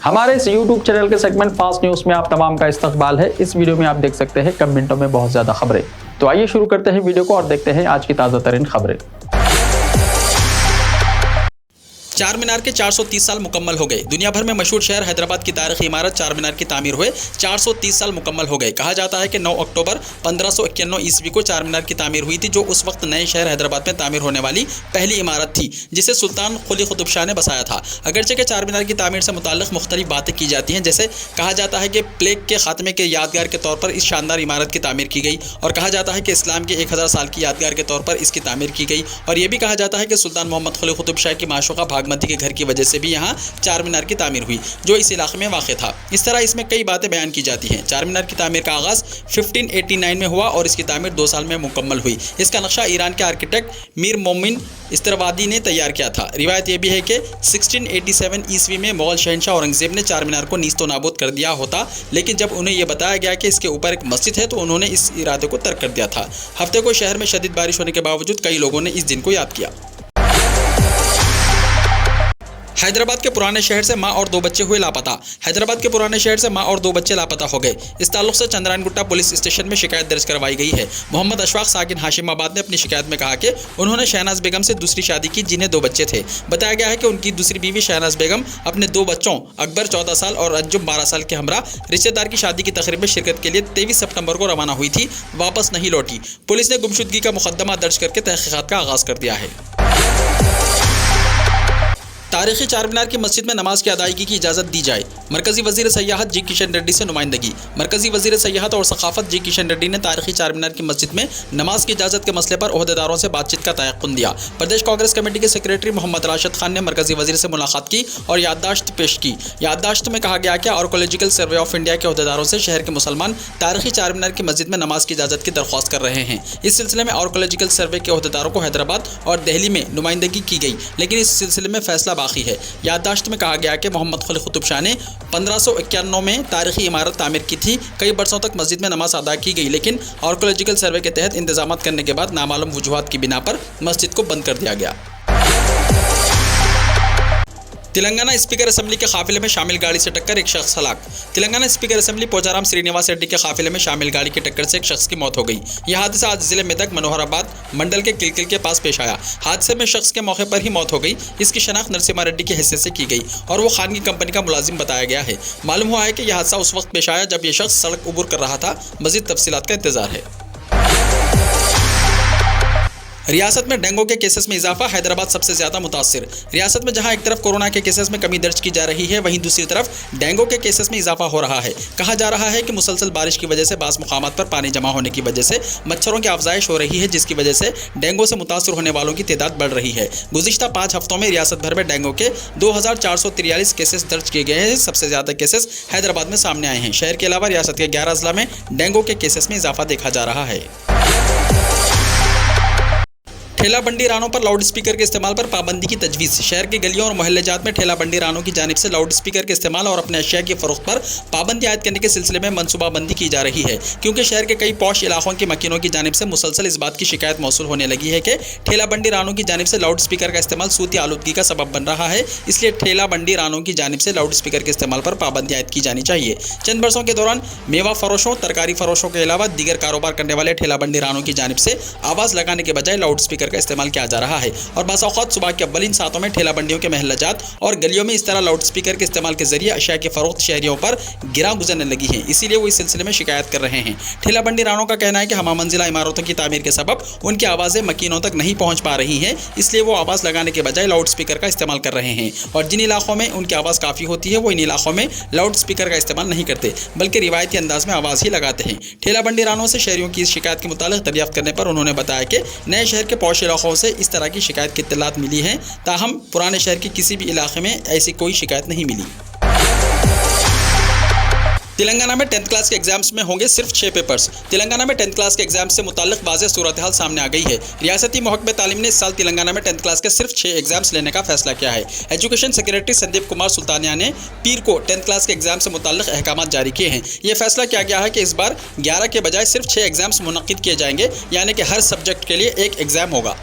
हमारे इस YouTube channel के सेगमेंट फास्ट न्यूज़ में आप तमाम का इस्तकबाल है। इस वीडियो में आप देख सकते हैं कम मिनटों में बहुत ज़्यादा खबरें। तो आइए शुरू करते हैं वीडियो को और देखते हैं आज की ताज़ा तरीन खबरें। चार मीनार के 430 साल मुकम्मल हो गए। दुनिया भर में मशहूर शहर हैदराबाद की तारीखी इमारत चार मीनार की तामीर हुए 430 साल मुकम्मल हो गए। कहा जाता है कि 9 अक्टूबर 1591 ईस्वी को चार मीनार की तामीर हुई थी, जो उस वक्त नए शहर हैदराबाद में तामीर होने वाली पहली इमारत थी, जिसे सुल्तान कुली कुतुब शाह ने बसाया था। अगरचे के चार मीनार की तामीर से मुताल्लिक मुख्तलिफ बातें की जाती हैं, जैसे कहा जाता है कि प्लेग के खात्मे के यादगार के तौर पर इस शानदार इमारत की तामीर की गई, और कहा जाता है कि इस्लाम के 1000 साल की यादगार के तौर पर इसकी तामीर की गई, और यह भी कहा जाता है कि सुल्तान मोहम्मद कुली कुतुब शाह की माशूका भागमती के घर की वजह से भी यहाँ चार मीनार की तामीर हुई, जो इस इलाके में वाक़ था। इस तरह इसमें कई बातें बयान की जाती हैं। चार मीनार की तामीर का आगाज़ 1589 में हुआ और इसकी तामीर 2 साल में मुकम्मल हुई। इसका नक्शा ईरान के आर्किटेक्ट मीर मोमिन इस्तरवादी ने तैयार किया था। रिवायत यह भी है कि 1687 ईस्वी में मुगल शहनशाह औरंगजेब ने चार मीनार को नीस्तो नाबूद कर दिया होता, लेकिन जब उन्हें यह बताया गया कि इसके ऊपर एक मस्जिद है तो उन्होंने इस इरादे को तर्क कर दिया था। हफ्ते को शहर में शदीद बारिश होने के बावजूद कई लोगों ने इस दिन को याद किया। हैदराबाद के पुराने शहर से मां और 2 बच्चे हुए लापता। हैदराबाद के पुराने शहर से मां और 2 बच्चे लापता हो गए। इस ताल्लुक से चंद्रायन गुट्टा पुलिस स्टेशन में शिकायत दर्ज करवाई गई है। मोहम्मद अशफाक साकिन हाशिमाबाद ने अपनी शिकायत में कहा कि उन्होंने शहनाज बेगम से दूसरी शादी की, जिन्हें 2 बच्चे थे। बताया गया है कि उनकी दूसरी बीवी शहनाज बेगम अपने 2 बच्चों अकबर 14 साल और अंजुम 12 साल के हमरा रिश्तेदार की शादी की तकरीब में शिरकत के लिए 23 सितंबर को रवाना हुई थी, वापस नहीं लौटी। पुलिस ने गुमशुदगी का मुकदमा दर्ज करके तहकीकात का आगाज कर दिया है। तारीखी चार मीनार की मस्जिद में नमाज की अदायगी की इजाज़त दी जाए। मरकज़ी वज़ीर सयाहत जी किशन रेड्डी से नुमाइंदगी। मरकज़ी वज़ीर सयाहत और सकाफ़त जी किशन रेड्डी ने तारीखी चार मीनार की मस्जिद में नमाज की इजाज़त के मसले पर ओहदेदारों से बातचीत का तयक़्क़ुन दिया। प्रदेश कांग्रेस कमेटी के सेक्रेटरी मोहम्मद राशिद खान ने मरकज़ी वज़ीर से मुलाकात की और याददाश्त पेश की। याददाश्त में कहा गया कि आर्कोलॉजिकल सर्वे ऑफ इंडिया के ओहदेदारों से शहर के मुसलमान तारीखी चार मीनार की मस्जिद में नमाज की इजाज़त की दरख्वास्त कर रहे हैं। इस सिलसिले में आर्कोलॉजिकल सर्वे के ओहदेदारों को हैदराबाद और दिल्ली में नुमाइंदगी की गई, लेकिन इस सिलसिले में फैसला बाकी है। याददाश्त में कहा गया कि मोहम्मद कुली कुतुब शाह ने 1591 में तारीखी इमारत तामीर की थी। कई बरसों तक मस्जिद में नमाज अदा की गई, लेकिन आर्कोलॉजिकल सर्वे के तहत इंतजाम करने के बाद नामालूम वजूहात की बिना पर मस्जिद को बंद कर दिया गया। तेलंगाना स्पीकर असेंबली के काफिले में शामिल गाड़ी से टक्कर, एक शख्स हलाक। तेलंगाना स्पीकर असेंबली पोचाराम श्रीनिवास रेड्डी के काफिले में शामिल गाड़ी की टक्कर से एक शख्स की मौत हो गई। यह हादसा आज जिले मेदक मनोहराबाद मंडल के किलकिल के पास पेश आया। हादसे में शख्स के मौके पर ही मौत हो गई। इसकी शनाख्त नरसिम्हा रेड्डी की हैसियत से की गई और वो खानगी कंपनी का मुलाजिम बताया गया है। मालूम हुआ है कि यह हादसा उस वक्त पेश आया जब यह शख्स सड़क उबूर कर रहा था। मजीद तफसीलात का इंतजार है। रियासत में डेंगू के केसेस में इजाफा, हैदराबाद सबसे ज्यादा मुतासिर। रियासत में जहां एक तरफ कोरोना के केसेस में कमी दर्ज की जा रही है, वहीं दूसरी तरफ डेंगू के केसेस में इजाफा हो रहा है। कहा जा रहा है कि मुसलसल बारिश की वजह से बाज़ मुकामात पर पानी जमा होने की वजह से मच्छरों की अफजाइश हो रही है, जिसकी वजह से डेंगू से मुतासिर होने वालों की तादाद बढ़ रही है। गुज़िश्ता 5 हफ्तों में रियासत भर में डेंगू के 2443 केसेस दर्ज किए गए हैं। सबसे ज्यादा केसेस हैदराबाद में सामने आए हैं। शहर के अलावा रियासत के 11 अजला में डेंगू के केसेस में इजाफा देखा जा रहा है। ठेला बंडी रानों पर लाउड स्पीकर के इस्तेमाल पर पाबंदी की तजवीज़। शहर के गलियों और मोहल्ले जात में ठेला बंडी रानों की जानिब से लाउड स्पीकर के इस्तेमाल और अपने अशिया की फरोख्त पर पाबंदी आयद करने के सिलसिले में मनसूबाबंदी की जा रही है, क्योंकि शहर के कई पौश इलाकों के मकीनों की जानिब से मुसलसल इस बात की शिकायत मौसूल होने लगी है कि ठेला बंडी रानों की जानिब से लाउड स्पीकर का इस्तेमाल सूती आलूदगी का सबब बन रहा है। इसलिए ठेला बंडी रानों की जानिब से लाउड स्पीकर के इस्तेमाल पर पाबंदी आयद की जानी चाहिए। चंद बरसों के दौरान मेवा फरोशों, तरकारी फरोशों के अलावा दीगर कारोबार करने वाले ठेला बंडी रानों की जानिब से आवाज़ लगाने के बजाय लाउड स्पीकर का इस्तेमाल किया जा रहा है, और बस औक़ात सुबह के अव्वलीन सातों में ठेला बंडियों के महल्लाजात और गलियों में इस तरह लाउड स्पीकर के इस्तेमाल के जरिए अशिया की फरोख्त शहरियों पर गिरा गुजरने लगी है। इसीलिए वो इस सिलसिले में शिकायत कर रहे हैं। ठेला बंडी रानों का कहना है कि हमा मंजिला इमारतों की तामीर के सबब उनकी आवाज़ें मकीनों तक नहीं पहुँच पा रही हैं, इसलिए वो आवाज़ लगाने के बजाय लाउड स्पीकर का इस्तेमाल कर रहे हैं, और जिन इलाकों में उनकी आवाज़ काफ़ी होती है वो इन इलाकों में लाउड स्पीकर का इस्तेमाल नहीं करते, बल्कि रिवायती अंदाज में आवाज़ ही लगाते हैं। ठेला बंडी रानों से शहरियों की इस शिकायत के मुतालिक दरियाफ्त करने पर उन्होंने बताया कि नए शहर के पौश इलाकों से इस तरह की शिकायत की इत्तलात मिली है, ताहम पुराने शहर के किसी भी इलाके में ऐसी कोई शिकायत नहीं मिली। तेलंगाना में 10th क्लास के एग्जाम्स में होंगे सिर्फ 6 पेपर्स। तेलंगाना में 10th क्लास के एग्जाम्स से मुताल्लिक वाज़ेह सूरत हाल सामने आ गई है। रियासती महकमे तालीम ने इस साल तेलंगाना में 10th क्लास के सिर्फ 6 एग्जाम्स लेने का फैसला किया है। एजुकेशन सेक्रेटरी संदीप कुमार सुल्तानिया ने पीर को 10th क्लास के एग्जाम से मुताल्लिक अहकाम जारी किए हैं। यह फैसला किया गया है कि इस बार 11 के बजाय सिर्फ 6 एग्जाम्स मुनक्किद किए जाएंगे, यानी कि हर सब्जेक्ट के लिए एक एग्जाम होगा।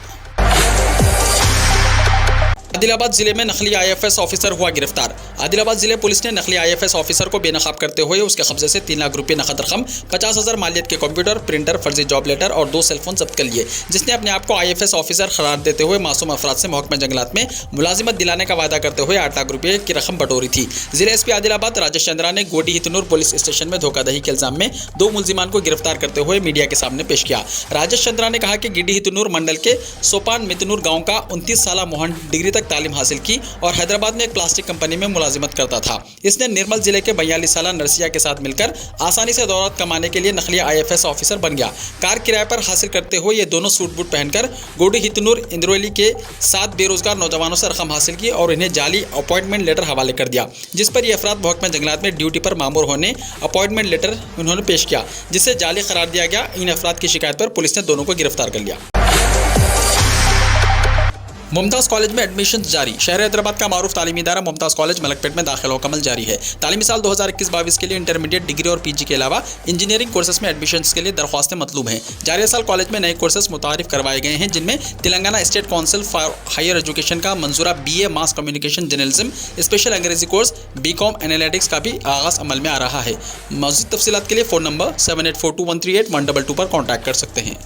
आदिलाबाद जिले में नकली आईएफएस ऑफिसर हुआ गिरफ्तार। आदिलाबाद जिले पुलिस ने नकली आईएफएस ऑफिसर को बेनकाब करते हुए उसके कब्जे से 3 लाख रुपए नकद रकम, 50,000 मालियत के कंप्यूटर, प्रिंटर, फर्जी जॉब लेटर और 2 सेलफोन जब्त कर लिए, जिसने अपने आप को आईएफएस ऑफिसर करार देते हुए मासूम अफराद से महकमा जंगलात में मुलाजिमत दिलाने का वादा करते हुए 8 लाख रुपए की रकम बटोरी थी। जिला एसपी आदिलाबाद राजेश चंद्रा ने गोडी हितनूर पुलिस स्टेशन में धोखाधड़ी के इल्जाम में 2 मुलजिमान को गिरफ्तार करते हुए मीडिया के सामने पेश किया। राजेश चंद्रा ने कहा कि गिड्डी हितनूर मंडल के सोपान मितनूर गाँव का 29 साल मोहन डिग्री तक तालीम हासिल की और हैदराबाद में एक प्लास्टिक कंपनी में मुलाजिमत करता था। इसने निर्मल जिले के 42 साल नरसिया के साथ मिलकर आसानी से दौलत कमाने के लिए नकली आईएफएस ऑफिसर बन गया। कार किराए पर हासिल करते हुए ये दोनों सूट बूट पहनकर गोडी हितनूर इंद्रोली के 7 बेरोजगार नौजवानों से रकम हासिल की और इन्हें जाली अपॉइंटमेंट लेटर हवाले कर दिया, जिस पर ये अफराद महकमा जंगलात में ड्यूटी पर मामूर होने अपॉइंटमेंट लेटर उन्होंने पेश किया, जिसे जाली करार दिया गया। इन अफराद की शिकायत पर पुलिस ने दोनों को गिरफ्तार कर लिया। मुमताज़ कॉलेज में एडमिशन जारी। शहर हैदराबाद का मारूफ तालीमी इदारा मुमताज़ कॉलेज मलकपेट में दाखिला मुकम्मल जारी है। तालीमी साल 2021-22 के लिए इंटरमीडिएट, डिग्री और पीजी के अलावा इंजीनियरिंग कोर्सेज में एडमिशन के लिए दरख्वास्तें मतलूब हैं। जारी साल कॉलेज में नए कोर्सेज मुतारिफ करवाए गए हैं, जिनमें Telangana State Council for Higher Education का मंजूरा BA mass communication journalism special अंग्रेजी कोर्स BCom एनालिटिक्स का भी आगाज अमल में आ रहा है। मज़ीद तफसीलात के लिए फ़ोन नंबर 7842138122 पर कॉन्टैक्ट कर सकते हैं।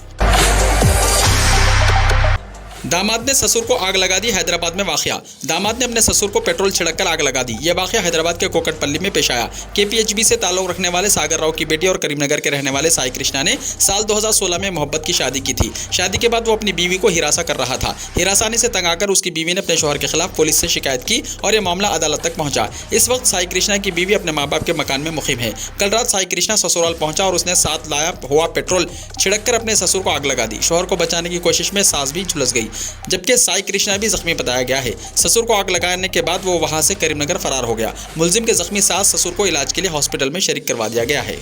दामाद ने ससुर को आग लगा दी। हैदराबाद में वाकया। दामाद ने अपने ससुर को पेट्रोल छिड़ककर आग लगा दी। यह वाकया हैदराबाद के कोकटपल्ली में पेश आया। KPHB से ताल्लुक रखने वाले सागर राव की बेटी और करीमनगर के रहने वाले साई कृष्णा ने साल 2016 में मोहब्बत की शादी की थी। शादी के बाद वो अपनी बीवी को हिरासा कर रहा था। हिरासानी से तंग आकर उसकी बीवी ने अपने शौहर के खिलाफ पुलिस से शिकायत की और यह मामला अदालत तक पहुंचा। इस वक्त साई कृष्णा की बीवी अपने माँ बाप के मकान में मुकीम है। कल रात साई कृष्णा ससुराल पहुंचा और उसने साथ लाया हुआ पेट्रोल छिड़ककर अपने ससुर को आग लगा दी। शौहर को बचाने की कोशिश में सास भी झुलस गई, जबकि साई कृष्णा भी जख्मी बताया गया है। ससुर को आग लगाने के बाद वो वहां से करीमनगर फरार हो गया। मुलजिम के जख्मी सास ससुर को इलाज के लिए हॉस्पिटल में शरीक करवा दिया गया है।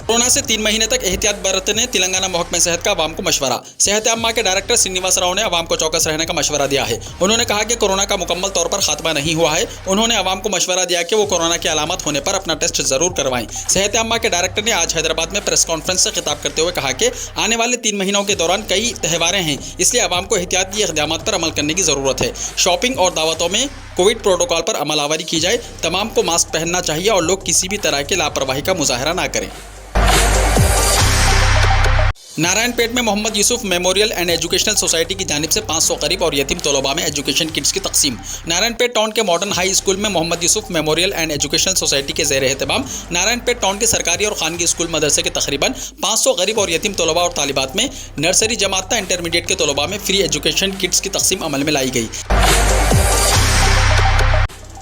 कोरोना से 3 महीने तक एहतियात बरतने तेलंगाना महकमा सेहत का आवाम को मशवरा। सेहत आम्मा के डायरेक्टर श्रीनिवास राव ने आवाम को चौकस रहने का मशवरा दिया है। उन्होंने कहा कि कोरोना का मुकम्मल तौर पर खात्मा नहीं हुआ है। उन्होंने आवाम को मशवरा दिया कि वो कोरोना की अलामत होने पर अपना टेस्ट जरूर करवाएं। सेहत आम्मा के डायरेक्टर ने आज हैदराबाद में प्रेस कॉन्फ्रेंस से खिताब करते हुए कहा कि आने वाले 3 महीनों के दौरान कई त्यौहारें हैं, इसलिए आवाम को एहतियाती इक़दाम पर अमल करने की ज़रूरत है। शॉपिंग और दावतों में कोविड प्रोटोकॉल पर अमलावरी की जाए। तमाम को मास्क पहनना चाहिए और लोग किसी भी तरह की लापरवाही का मुजाहरा ना करें। नारायणपेट में Mohammed Yousuf Memorial and Educational Society की जानिब से 500 गरीब और यतीम तलबा में एजुकेशन किट्स की तकसीम। नारायणपेट टाउन के मॉडर्न हाई स्कूल में Mohammed Yousuf Memorial and Educational Society के ज़ेर एहतमाम नारायणपेट टाउन के सरकारी और खानगी स्कूल मदरसे के तकरीबन 500 गरीब और यतीम तलबा और तालिबात में नर्सरी जमात तक इंटरमीडिएट के तलबा में फ्री एजुकेशन किट्स की तकसीम अमल में लाई गई।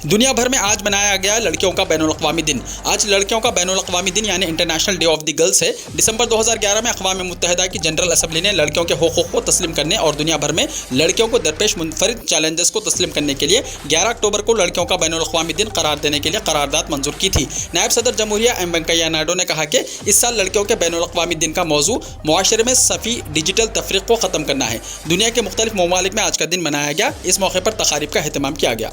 दुनिया भर में आज मनाया गया लड़कियों का बैनुल-अक़वामी दिन। आज लड़कियों का बैनुल-अक़वामी दिन यानी international day of the girls है। दिसंबर 2011 में अक़वाम मुत्तहिदा की जनरल असम्बली ने लड़कियों के हुकूक़ को तस्लीम करने और दुनिया भर में लड़कियों को दरपेश मुनफरिद चैलेंजेस को तस्लीम करने के लिए 11 अक्टूबर को लड़कियों का बैनुल-अक़वामी दिन करार देने के लिए करारदाद मंजूर की थी। नायब सदर जमहूरिया एम वेंकैया नायडू ने कहा कि इस साल लड़कियों के बैनुल-अक़वामी दिन का मौजू मुआशरे में सफ़ी डिजिटल तफरीक़ को ख़त्म करना है। दुनिया के मुख्तलिफ ममालिक में आज का दिन मनाया गया। इस मौके पर तक़ारीब का अहतमाम किया गया।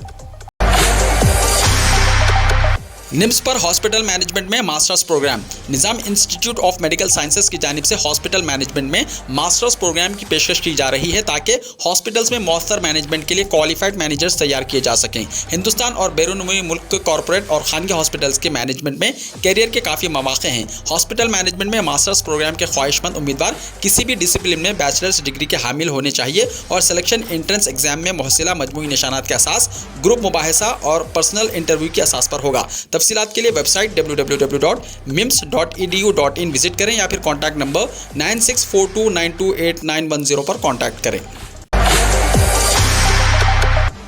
निम्स पर हॉस्पिटल मैनेजमेंट में masters programme. Nizam Institute of Medical Sciences की जानिब से हॉस्पिटल मैनेजमेंट में मास्टर्स प्रोग्राम की पेशकश की जा रही है, ताकि हॉस्पिटल्स में मौसर मैनेजमेंट के लिए क्वालिफाइड मैनेजर्स तैयार किए जा सकें। हिंदुस्तान और बैरून मुल्क के कॉरपोरेट और खानगी हॉस्पिटल्स के मैनेजमेंट में कैरियर के काफ़ी मौक़े हैं। हॉस्पिटल मैनेजमेंट में मास्टर्स प्रोग्राम के ख्वाहिशमंद उम्मीदवार किसी भी डिसिप्लिन में बैचलर्स डिग्री के हामिल होने चाहिए और सिलेक्शन एंट्रेंस एग्जाम में मुहसिला मजमूई निशानात के असास, ग्रुप मुबाहिसा और पर्सनल इंटरव्यू के असास पर होगा। तफसीलात के लिए वेबसाइट www.mims.edu.in विजिट करें या फिर कॉन्टैक्ट नंबर 9642928910 पर कॉन्टैक्ट करें।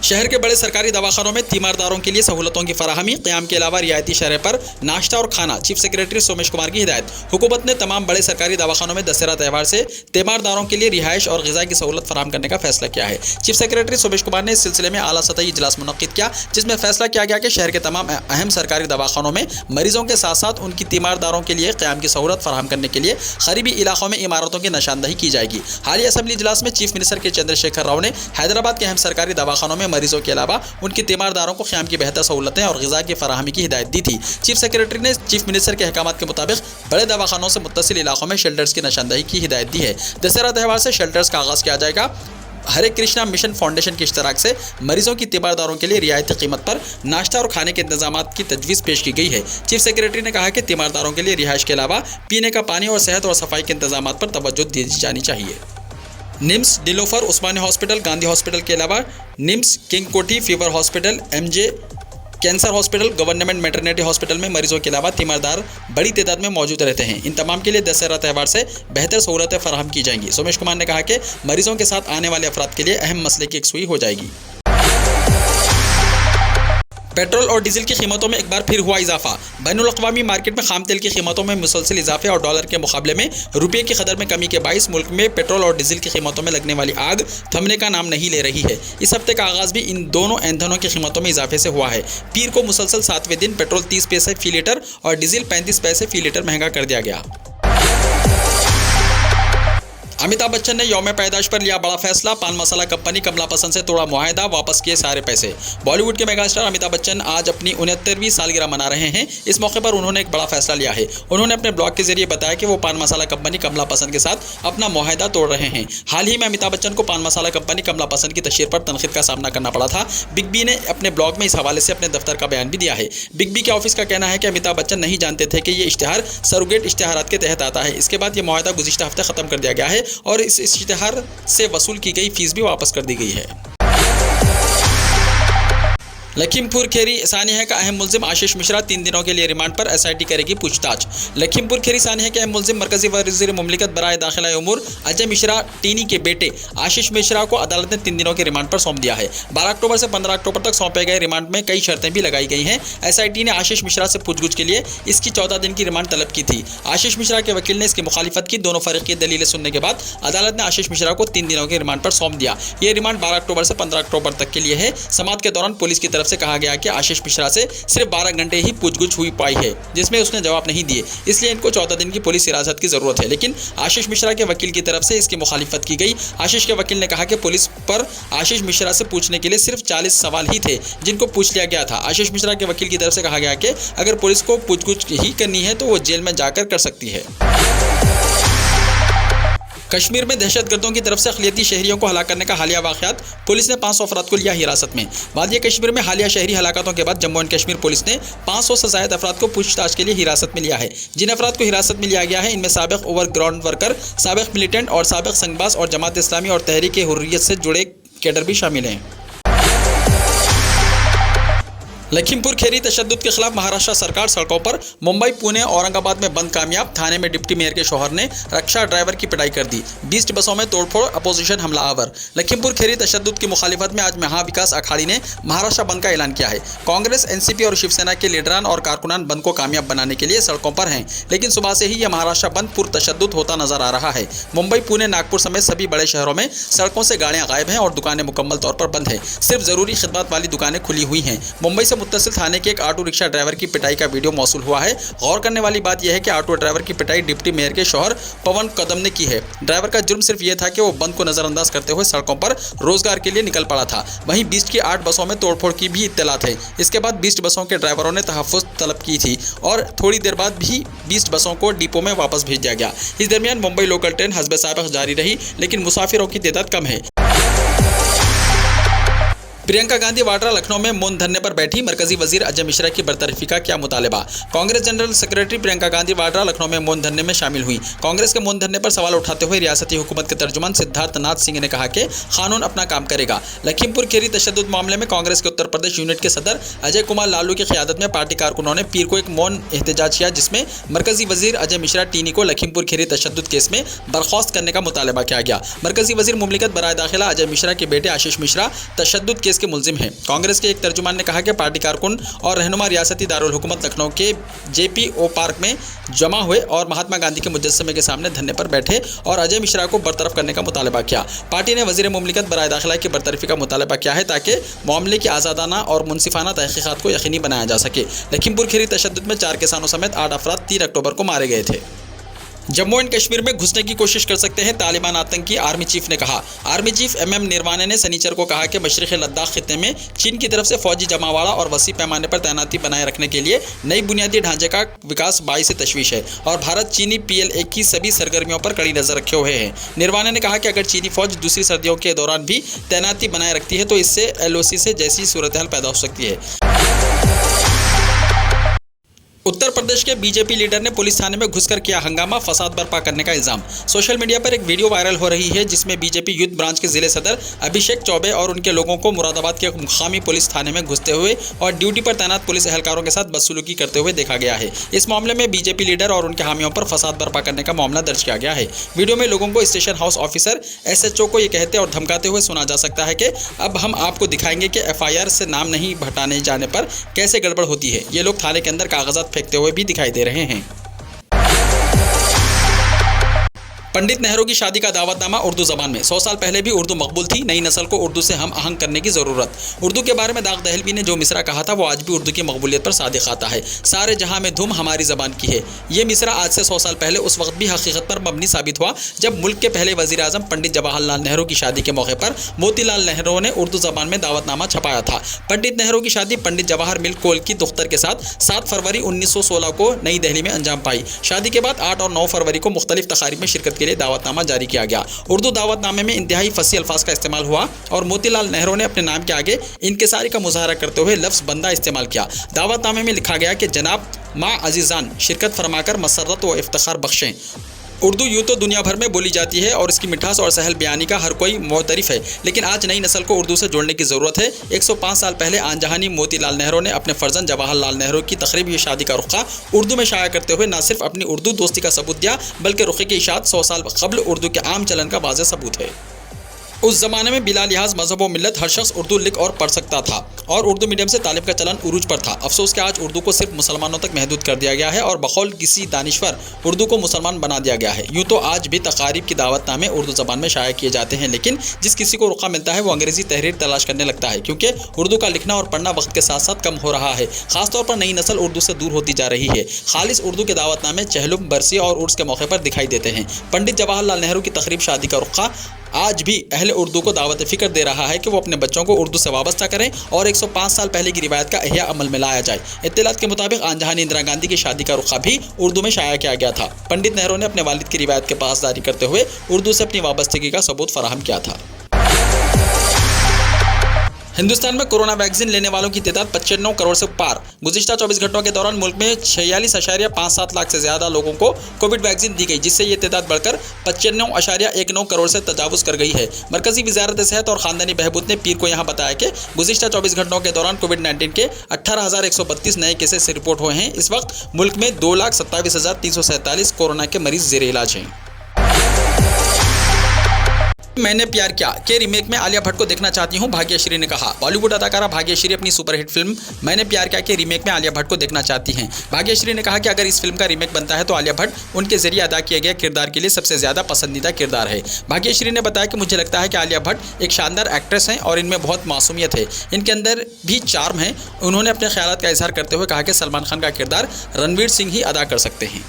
शहर के बड़े सरकारी दवाखानों में तीमारदारों के लिए सहूलतों की फराहमी, क़याम के अलावा रियायती शरह पर नाश्ता और खाना। चीफ सेक्रेटरी सोमेश कुमार की हिदायत। हुकूमत ने तमाम बड़े सरकारी दवाखानों में दशहरा त्यौहार से तीमारदारों के लिए रिहाइश और ग़िज़ा की सहूलत फराहम करने का फैसला किया है। चीफ सेक्रेटरी सोमेश कुमार ने इस सिलसिले में आला सतही इजलास मुनक्किद किया, जिसमें फैसला किया गया कि शहर के तमाम अहम सरकारी दवाखानों में मरीजों के साथ साथ उनकी तीमारदारों के लिए क़याम की सहूलत फराहम करने के लिए करीबी इलाकों में इमारतों की निशानदही की जाएगी। हालिया असम्बली इजलास में चीफ मिनिस्टर के चंद्रशेखर राव ने हैदराबाद के अहम सरकारी दवाखानों में मरीजों के अलावा उनकी तीमारदारों को क़याम की बेहतर सहूलतें और ग़िज़ा की फराहमी की हिदायत दी थी। चीफ सेक्रेटरी ने चीफ मिनिस्टर के अहकामात के मुताबिक बड़े दवाखानों से मुत्तसिल इलाकों में शेल्टर्स की निशानदही की हिदायत दी है। दशहरा त्यौहार से शेल्टर्स का आगाज़ किया जाएगा। हरे कृष्णा मिशन फाउंडेशन की इश्तराक से मरीजों की तीमारदारों के लिए रियायती कीमत पर नाश्ता और खाने के इंतजाम की तजवीज़ पेश की गई है। चीफ सेक्रेटरी ने कहा कि तीमारदारों के लिए रिहाइश के अलावा पीने का पानी और सेहत और सफाई के इंतजाम पर तवज्जो दी जानी चाहिए। निम्स, नीलोफर, उस्मानिया हॉस्पिटल, गांधी हॉस्पिटल के अलावा निम्स, किंग कोठी, fever hospital, MJ cancer hospital, government maternity hospital में मरीजों के अलावा तीमारदार बड़ी तादाद में मौजूद रहते हैं। इन तमाम के लिए दशहरा त्यौहार से बेहतर सहूलतें फराहम की जाएंगी। सोमेश कुमार ने कहा कि मरीजों के साथ आने वाले अफराद के लिए अहम मसले की यकसुई हो जाएगी। पेट्रोल और डीजल की कीमतों में एक बार फिर हुआ इजाफा। बैनुल-अक़वामी मार्केट में खाम तेल की कीमतों में मुसलसल इजाफे और डॉलर के मुकाबले में रुपये की कदर में कमी के बाइस मुल्क में पेट्रोल और डीजल की कीमतों में लगने वाली आग थमने का नाम नहीं ले रही है। इस हफ्ते का आगाज़ भी इन दोनों ईंधनों की कीमतों में इजाफे से हुआ है। पीर को मुसलसल 7वें दिन पेट्रोल 30 पैसे फी लीटर और डीजल 35 पैसे फी लीटर महंगा कर दिया गया। अमिताभ बच्चन ने यौम पैदाइश पर लिया बड़ा फैसला। पान मसाला कंपनी कमला पसंद से तोड़ा मुआहदा, वापस किए सारे पैसे। बॉलीवुड के मेगास्टार अमिताभ बच्चन आज अपनी 69वीं सालगिरह मना रहे हैं। इस मौके पर उन्होंने एक बड़ा फैसला लिया है। उन्होंने अपने ब्लॉग के जरिए बताया कि वो पान मसाला कंपनी कमला पसंद के साथ अपना मुआहदा तोड़ रहे हैं। हाल ही में अमिताभ बच्चन को पान मसाला कंपनी कमला पसंद की तशहीर पर तनकीद का सामना करना पड़ा था। बिग बी ने अपने ब्लॉग में इस हवाले से अपने दफ्तर का बयान भी दिया है। बिग बी के ऑफिस का कहना है कि अमिताभ बच्चन नहीं जानते थे कि ये इश्तिहार सरोगेट इश्तिहारात के तहत आता है। इसके बाद ये मुआहदा गुज़िश्ता हफ्ते ख़त्म कर दिया गया है और इस इश्तिहार से वसूल की गई फीस भी वापस कर दी गई है। लखीमपुर खेरी सानिया का अहम मुल्जिम आशीष मिश्रा 3 दिनों के लिए रिमांड पर SIT करेगी पूछताछ। लखीमपुर खेरी सानिया के अहम मुल्जिम मरकजी वज़ीर मुमलिकत बराए दाखिला उमूर अजय मिश्रा टीनी के बेटे आशीष मिश्रा को अदालत ने 3 दिनों के रिमांड पर सौंप दिया है। 12 अक्टूबर से 15 अक्टूबर तक सौंपे गए रिमांड में कई शर्तें भी लगाई गई हैं। SIT ने आशीष मिश्रा से पूछगछ के लिए इसकी 14 दिन की रिमांड तलब की थी। आशीष मिश्रा के वकील ने इसकी मुखालिफत की। दोनों फरीक की दलीलें सुनने के बाद अदालत ने आशीष मिश्रा को 3 दिनों के रिमांड पर सौंप दिया। ये रिमांड 12 अक्टूबर से 15 अक्टूबर तक के लिए है। समाअत के दौरान पुलिस की तरफ से कहा गया कि आशीष मिश्रा से सिर्फ 12 घंटे ही पूछगछ हुई पाई है, जिसमें उसने जवाब नहीं दिए, इसलिए इनको 14 दिन की पुलिस हिरासत की जरूरत है। लेकिन आशीष मिश्रा के वकील की तरफ से इसकी मुखालिफत की गई। आशीष के वकील ने कहा कि पुलिस पर आशीष मिश्रा से पूछने के लिए सिर्फ 40 सवाल ही थे जिनको पूछ लिया गया था। आशीष मिश्रा के वकील की तरफ से कहा गया कि अगर पुलिस को पूछगछ ही करनी है तो वो जेल में जाकर कर सकती है। कश्मीर में दहशतगर्दों की तरफ से अक़लियती शहरियों को हलाक करने का हालिया वाक़यात, पुलिस ने 500 अफराद को लिया हिरासत में। वादिया कश्मीर में हालिया शहरी हलाकतों के बाद जम्मू एंड कश्मीर पुलिस ने 500 से ज़ायद अफराद को पूछताछ के लिए हिरासत में लिया है। जिन अफराद को हिरासत में लिया गया है इनमें साबिक़ ओवरग्राउंड वर्कर, साबिक़ मिलिटेंट और साबिक़ संगबाज और जमात इस्लामी और तहरीक हुर्रियत से जुड़े कैडर भी शामिल हैं। लखीमपुर खेरी तशद्दुद के खिलाफ महाराष्ट्र सरकार सड़कों पर। मुंबई, पुणे, औरंगाबाद में बंद कामयाब। थाने में डिप्टी मेयर के शौहर ने रक्षा ड्राइवर की पिटाई कर दी। 20 बसों में तोड़फोड़, अपोजिशन हमलावर। लखीमपुर खेरी तशद्दुद की मुखालिफत में आज महाविकास अखाड़ी ने महाराष्ट्र बंद का ऐलान किया है। कांग्रेस, NCP और शिवसेना के लीडरान और कारकुनान बंद को कामयाब बनाने के लिए सड़कों पर हैं, लेकिन सुबह से ही यह महाराष्ट्र बंद पुरतशद्दुद होता नजर आ रहा है। मुंबई, पुणे, नागपुर समेत सभी बड़े शहरों में सड़कों से गाड़ियां गायब हैं और दुकानें मुकम्मल तौर पर बंद हैं। सिर्फ जरूरी खिदमत वाली दुकानें खुली हुई हैं। मुंबई से मुत्तसिल थाने के एक ऑटो रिक्शा ड्राइवर की पिटाई का वीडियो मौसूल हुआ है। गौर करने वाली बात यह है कि ऑटो ड्राइवर की पिटाई डिप्टी मेयर के शौहर पवन कदम ने की है। ड्राइवर का जुर्म सिर्फ यह था कि वो बंद को नजरअंदाज करते हुए सड़कों पर रोजगार के लिए निकल पड़ा था। वहीं 20 की 8 बसों में तोड़फोड़ की भी इत्तलात है। इसके बाद 20 बसों के ड्राइवरों ने तहफ़्फ़ुज़ तलब की थी और थोड़ी देर बाद भी 20 बसों को डिपो में वापस भेज दिया गया। इस दरमियान मुंबई लोकल ट्रेन हस्बे साबिक़ जारी रही, लेकिन मुसाफिरों की तादाद कम है। प्रियंका गांधी वाड्रा लखनऊ में मौन धरने पर बैठी। मरकजी वजीर अजय मिश्रा की बरतरफी का क्या मुतालबा। कांग्रेस जनरल सेक्रेटरी प्रियंका गांधी वाड्रा लखनऊ में मौन धरने में शामिल हुई। कांग्रेस के मौन धरने पर सवाल उठाते हुए रियासती हुकूमत के तर्जुमान सिद्धार्थ नाथ सिंह ने कहा कि कानून अपना काम करेगा। लखीमपुर खेरी तशद्दुद मामले में कांग्रेस के उत्तर प्रदेश यूनिट के सदर अजय कुमार लालू की क़यादत में पार्टी कारकुनों ने पीर को एक मौन एहतजाज किया, जिसमें मरकजी वजीर अजय मिश्रा टीनी को लखीमपुर खेरी तशद्दुद केस में बर्खास्त करने का मुतालबा किया गया। मरकजी वजीर मुमलिकत बराए दाखिला अजय मिश्रा के बेटे आशीष मिश्रा तशद्दुद केस के मुल्जिम हैं। कांग्रेस के एक तर्जुमान ने कहा कि पार्टी कारकुन और रहनुमा रियासती दारुल हुकूमत लखनऊ के JPO पार्क में जमा हुए और महात्मा गांधी के मुजस्समे के सामने धरने पर बैठे और अजय मिश्रा को बरतरफ करने का मुतालबा किया। पार्टी ने वजीर मुमलिकत बराए दाखिला की बरतरफी का मुतालबा किया है ताकि मामले की आज़ादाना और मुनसिफाना तहक़ीक़ात को यकीनी बनाया जा सके। लखीमपुर खेरी तशद्दुद में 4 किसानों समेत 8 अफराद 3 अक्टूबर को मारे गए थे। जम्मू एंड कश्मीर में घुसने की कोशिश कर सकते हैं तालिबान आतंकी, आर्मी चीफ ने कहा। आर्मी चीफ एमएम निरवाने ने शनिचर को कहा कि मशरिक़ी लद्दाख खित्ते में चीन की तरफ से फौजी जमावड़ा और वसी पैमाने पर तैनाती बनाए रखने के लिए नई बुनियादी ढांचे का विकास बाईस तशवीश है और भारत चीनी PLA की सभी सरगर्मियों पर कड़ी नजर रखे हुए है। निरवाने ने कहा कि अगर चीनी फौज दूसरी सर्दियों के दौरान भी तैनाती बनाए रखती है तो इससे LOC से जैसी सूरत हाल पैदा हो सकती है। उत्तर प्रदेश के बीजेपी लीडर ने पुलिस थाने में घुसकर किया हंगामा, फसाद बर्पा करने का इल्जाम। सोशल मीडिया पर एक वीडियो वायरल हो रही है जिसमें बीजेपी यूथ ब्रांच के जिले सदर अभिषेक चौबे और उनके लोगों को मुरादाबाद के मुकामी पुलिस थाने में घुसते हुए और ड्यूटी पर तैनात पुलिस एहलकारों के साथ बदसलूकी करते हुए देखा गया है। इस मामले में बीजेपी लीडर और उनके हामियों पर फसाद बर्पा करने का मामला दर्ज किया गया है। वीडियो में लोगों को स्टेशन हाउस ऑफिसर SHO को ये कहते और धमकाते हुए सुना जा सकता है कि अब हम आपको दिखाएंगे कि FIR से नाम नहीं हटाने जाने पर कैसे गड़बड़ होती है। ये लोग थाने के अंदर कागजात फेंकते हुए भी दिखाई दे रहे हैं। पंडित नेहरू की शादी का दावतनामा उर्दू जबान में। 100 साल पहले भी उर्दू मकबूल थी, नई नस्ल को उर्दू से हम आहंग करने की जरूरत। उर्दू के बारे में दाग दहलवी ने जो मिसरा कहा था वो आज भी उर्दू की मकबूलियत पर सादिक आता है। सारे जहां में धूम हमारी जबान की है। ये मिसरा आज से 100 साल पहले उस वक्त भी हकीकत पर मबनी साबित हुआ जब मुल्क के पहले वजीर आजम पंडित जवाहरलाल नेहरू की शादी के मौके पर मोतीलाल नेहरू ने उर्दू जबान में दावतनामा छपाया था। पंडित नेहरू की शादी पंडित जवाहर मिल्क कोल की दुख्तर के साथ 7 फरवरी 1916 को नई दिल्ली में अंजाम पाई। शादी के बाद 8 और 9 फरवरी को मुख्तलिफ तकारीब में शिरकत के लिए दावतनामा जारी किया गया। उर्दू दावतनामे में इंतहाई फसी अल्फाज का इस्तेमाल हुआ और मोतीलाल नेहरू ने अपने नाम के आगे इनकिसारी का मुजाहरा करते हुए लफ्ज़ बंदा इस्तेमाल किया। दावतनामे में लिखा गया कि जनाब माँ अजीज़ान शिरकत फरमाकर मसरत व इफ्तिखार बख्शें। उर्दू यूँ तो दुनिया भर में बोली जाती है और इसकी मिठास और सहल बयानी का हर कोई मोतरिफ है, लेकिन आज नई नस्ल को उर्दू से जोड़ने की ज़रूरत है। 105 साल पहले आनजहानी मोतीलाल नेहरू ने अपने फर्जंद जवाहरलाल नेहरू की तकरीबी शादी का रुखा उर्दू में शाया करते हुए न सिर्फ अपनी उर्दू दोस्ती का सबूत दिया बल्कि रुखे की इशाअत 100 साल कबल उर्दू के आम चलन का वाज़ेह सबूत है। उस ज़माने में बिला लिहाज मजहब व मिल्लत हर शख्स उर्दू लिख और पढ़ सकता था और उर्दू मीडियम से तालीम का चलन उरूज पर था। अफसोस कि आज उर्दू को सिर्फ मुसलमानों तक महदूद कर दिया गया है और बकौल किसी दानिश्वर उर्दू को मुसलमान बना दिया गया है। यूँ तो आज भी तकारीब की दावतनामे उर्दू ज़बान में शाया किए जाते हैं, लेकिन जिस किसी को रुखा मिलता है वो अंग्रेज़ी तहरीर तलाश करने लगता है क्योंकि उर्दू का लिखना और पढ़ना वक्त के साथ साथ कम हो रहा है। खासतौर पर नई नस्ल उर्दू से दूर होती जा रही है। खालिस उर्दू के दावतनामे चहलुम, बरसी और उर्स के मौके पर दिखाई देते हैं। पंडित जवाहरलाल नेहरू की तकरीब शादी का रुखा आज भी अहले उर्दू को दावत फ़िक्र दे रहा है कि वो अपने बच्चों को उर्दू से वाबस्ता करें और 105 साल पहले की रिवायत का अहिया अमल में लाया जाए। इत्तलात के मुताबिक आनजहानी इंदिरा गांधी की शादी का रुखा भी उर्दू में शाया किया गया था। पंडित नेहरू ने अपने वालिद की रिवायत के पासदारी करते हुए उर्दू से अपनी वाबस्तगी का सबूत फराहम किया था। हिंदुस्तान में कोरोना वैक्सीन लेने वालों की तादाद 95 करोड़ से पार। गुज़िश्ता 24 घंटों के दौरान मुल्क में 46.57 लाख से ज़्यादा लोगों को कोविड वैक्सीन दी गई, जिससे ये तादाद बढ़कर 95.19 करोड़ से तजावुज़ कर गई है। मरकज़ी वज़ारत सेहत और ख़ानदानी बहबूद ने पीर को यहाँ बताया कि गुज़िश्ता 24 घंटों के दौरान कोविड-19 के 18,132 नए केसेस रिपोर्ट हुए हैं। इस वक्त मुल्क में 2,27,347 कोरोना के मरीज़ ज़ेर इलाज हैं। मैंने प्यार किया के रीमेक में आलिया भट्ट को देखना चाहती हूं, भाग्यश्री ने कहा। बॉलीवुड अदाकारा भाग्यश्री अपनी सुपरहिट फिल्म मैंने प्यार किया के रीमेक में आलिया भट्ट को देखना चाहती हैं। भाग्यश्री ने कहा कि अगर इस फिल्म का रीमेक बनता है तो आलिया भट्ट उनके जरिए अदा किए गए किरदार के लिए सबसे ज़्यादा पसंदीदा किरदार है। भाग्यश्री ने बताया कि मुझे लगता है कि आलिया भट्ट एक शानदार एक्ट्रेस हैं और इनमें बहुत मासूमियत है, इनके अंदर भी चार्म है। उन्होंने अपने ख्यालात का इजहार करते हुए कहा कि सलमान खान का किरदार रणवीर सिंह ही अदा कर सकते हैं।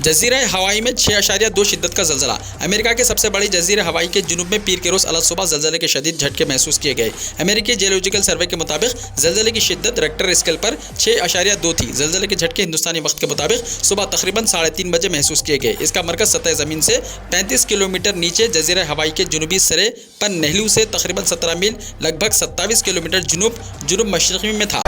जजीरा हवाई में 6.2 शिद्दत का जल्जला। अमेरिका के सबसे बड़ी जजीरा हवाई के जुनूब में पीर के रोज़ अलग सुबह जल्जले के शदीद झटके महसूस किए गए। अमेरिकी जियोलॉजिकल सर्वे के मुताबिक जल्जले की शिद्दत रेक्टर स्केल पर 6.2 थी। जल्जले के झटके हिंदुस्तानी वक्त के मुताबिक सुबह तकरीबन 3:30 बजे महसूस किए गए। इसका मरकज़ सतह ज़मीन से 35 किलोमीटर नीचे जजीरा हवाई के जुनूबी सिरे पर नेहरू से तकरीबन 17 मील लगभग 27 किलोमीटर जुनूब मशरक़ी में था।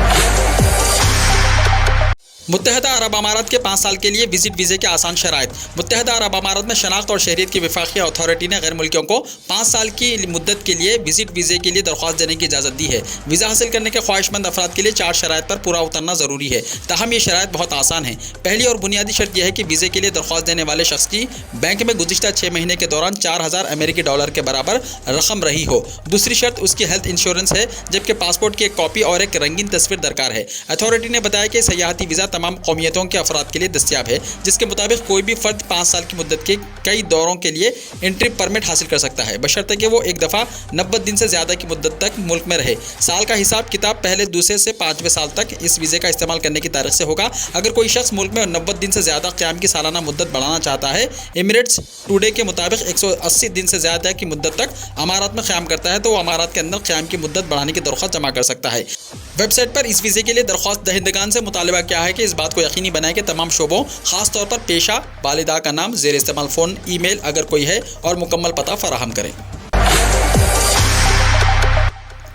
मुत्तहदा अरब अमारात के 5 साल के लिए विजिट वीज़े के आसान शराइत। मुत्तहदा अरब अमारात में शनाख्त और शहरियत की वफाकी अथॉरिटी ने गैर मुल्कियों को 5 साल की मुद्दत के लिए विजिट वीज़े के लिए दरख्वास्त देने की इजाज़त दी है। वीज़ा हासिल करने के ख्वाहिशमंद अफराद के लिए 4 शराइत पर पूरा उतरना ज़रूरी है। ताहम ये शराइत बहुत आसान है। पहली और बुनियादी शर्त यह है कि वीज़े के लिए दरख्वास्त देने वाले शख्स की बैंक में गुज़िश्ता 6 महीने के दौरान 4,000 अमेरिकी डॉलर के बराबर रकम रही हो। दूसरी शर्त उसकी हेल्थ इंश्योरेंस है, जबकि पासपोर्ट की एक कॉपी और एक रंगीन तस्वीर दरकार है। अथॉरिटी ने बताया कि सयाहती वीज़ा तमाम कौमियतों के अफराद के लिए दस्तियाब है, जिसके मुताबिक कोई भी फर्द 5 साल की मुद्दत के कई दौरों के लिए एंट्री परमिट हासिल कर सकता है, बशर्ते कि वो एक दफ़ा 90 दिन से ज़्यादा की मुद्दत तक मुल्क में रहे। साल का हिसाब किताब पहले दूसरे से 5वें साल तक इस वीज़े का इस्तेमाल करने की तारीख से होगा। अगर कोई शख्स मुल्क में 90 दिन से ज़्यादा क़याम की सालाना मुद्दत बढ़ाना चाहता है, एमिरेट्स टुडे के मुताबिक 180 दिन से ज़्यादा की मुद्दत तक अमारात में क़याम करता है तो वो अमारात के अंदर क़याम की मुद्दत बढ़ाने की दरख्वास्त जमा कर सकता है। वेबसाइट पर इस वीज़े के लिए दरख्वास्त दहिंदगान से मुतालबा क्या है कि इस बात को यकीनी बनाए कि तमाम शोबों, खास तौर पर पेशा, वालिदा का नाम, ज़ेर इस्तेमाल फ़ोन, ईमेल अगर कोई है और मुकम्मल पता फराहम करें।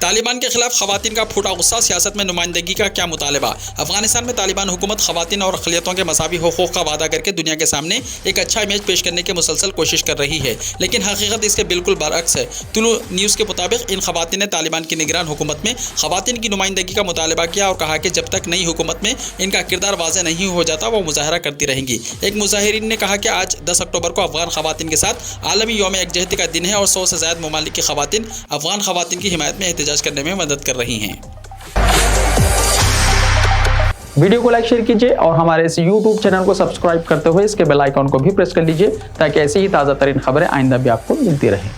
तालिबान के खिलाफ खवातीन का फूटा गुस्सा, सियासत में नुमाइंदगी का क्या मुतालबा। अफगानिस्तान में तालिबान हुकूमत खवातीन और अक़लियतों के मसावी हुकूक़ का वादा करके दुनिया के सामने एक अच्छा इमेज पेश करने की मुसलसल कोशिश कर रही है, लेकिन हकीकत इसके बिल्कुल बरअक्स है। तुलु न्यूज़ के मुताबिक इन खवातीन ने तालिबान की निगरान हुकूमत में खवातीन की नुमाइंदगी का मुतालबा किया और कहा कि जब तक नई हुकूमत में इनका किरदार वाज़ेह नहीं हो जाता वो मुजाहरा करती रहेंगी। एक मुजाहिरीन ने कहा कि आज 10 अक्टूबर को अफगान खवातीन के साथ आलमी यौम यकजहती का दिन है और 100 से ज़्यादा ममालिक की खवातीन अफगान खवातीन की हिमायत में एहतजाज करने में मदद कर रही हैं। वीडियो को लाइक शेयर कीजिए और हमारे इस YouTube चैनल को सब्सक्राइब करते हुए इसके बेल आइकॉन को भी प्रेस कर लीजिए ताकि ऐसी ही ताज़ा तरीन खबरें आइंदा भी आपको मिलती रहें।